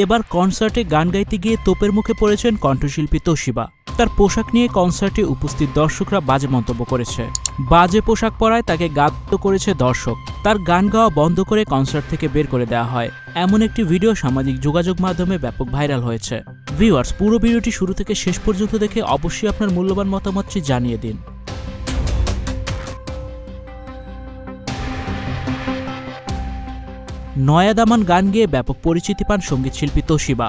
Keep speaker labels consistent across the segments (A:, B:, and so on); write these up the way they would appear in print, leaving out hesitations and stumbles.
A: এবার কনসার্টে গান গাইতে গিয়ে তোপের মুখে পড়েছেন কণ্ঠশিল্পী তোশিবা। তার পোশাক নিয়ে কনসার্টে উপস্থিত দর্শকরা বাজে মন্তব্য করেছে। বাজে পোশাক পরায় তাকে গাদ্য করেছে দর্শক। তার গান গাওয়া বন্ধ করে কনসার্ট থেকে বের করে দেওয়া হয়। এমন একটি ভিডিও সামাজিক যোগাযোগ মাধ্যমে ব্যাপক ভাইরাল হয়েছে। ভিউয়ার্স, পুরো ভিডিওটি শুরু থেকে শেষ পর্যন্ত দেখে অবশ্যই আপনার মূল্যবান মতামতটি জানিয়ে দিন। নয়া দামান গান গেয়ে ব্যাপক পরিচিতি পান সঙ্গীতশিল্পী তোশিবা।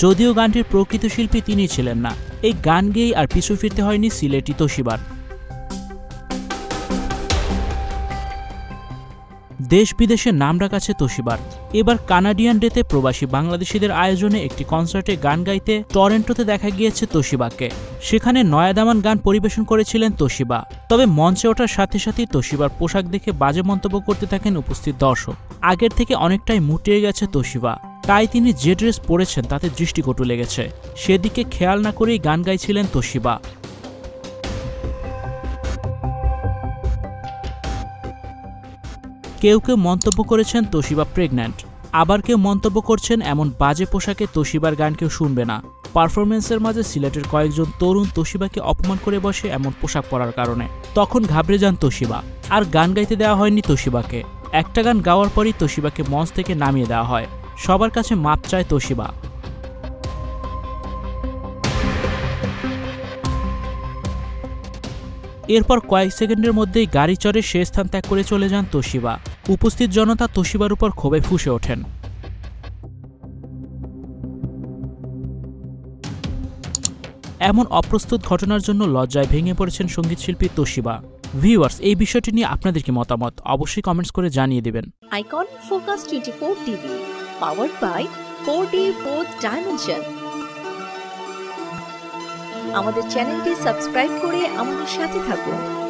A: যদিও গানটির প্রকৃত শিল্পী তিনি ছিলেন না, এই গান গেয়েই আর পিছু ফিরতে হয়নি সিলেটি তোশিবার। দেশ বিদেশে নামডাক আছে তোশিবার। এবার কানাডিয়ান ডেতে প্রবাসী বাংলাদেশিদের আয়োজনে একটি কনসার্টে গান গাইতে টরেন্টোতে দেখা গিয়েছে তোশিবাকে। সেখানে নয়া দামান গান পরিবেশন করেছিলেন তোশিবা। তবে মঞ্চে ওঠার সাথে সাথেই তোশিবার পোশাক দেখে বাজে মন্তব্য করতে থাকেন উপস্থিত দর্শক। আগের থেকে অনেকটাই মুটিয়ে গেছে তোশিবা, তাই তিনি যে ড্রেস পরেছেন তাতে দৃষ্টিকটু লেগেছে। সেদিকে খেয়াল না করেই গান গাইছিলেন তোশিবা। কেউ কেউ মন্তব্য করেছেন তোশিবা প্রেগন্যান্ট, আবার কেউ মন্তব্য করছেন এমন বাজে পোশাকে তোশিবার গান কেউ শুনবে না। পারফরমেন্সের মাঝে সিলেটের কয়েকজন তরুণ তোশিবাকে অপমান করে বসে এমন পোশাক পরার কারণে। তখন ঘাবড়ে যান তোশিবা, আর গান গাইতে দেওয়া হয়নি তোশিবাকে। একটা গান গাওয়ার পরই তোশিবাকে মঞ্চ থেকে নামিয়ে দেওয়া হয়। সবার কাছে মাপ চায় তোশিবা। এরপর কয়েক সেকেন্ডের মধ্যেই গাড়ি চড়ে সে স্থান ত্যাগ করে চলে যান তোশিবা। উপস্থিত জনতা তোশিবার উপর ক্ষোভে ফুঁসে ওঠেন। এমন অপ্রস্তুত ঘটনার জন্য লজ্জায় ভেঙে পড়েছেন সঙ্গীতশিল্পী তোশিবা। ভিউয়ার্স, এই বিষয়টি নিয়ে আপনাদের কি মতামত অবশ্যই কমেন্টস করে জানিয়ে দিবেন।
B: Icon focus 24 TV, powered by 4D Fourth Dimension। আমাদের চ্যানেলটি সাবস্ক্রাইব করে আমাদের সাথে থাকুন।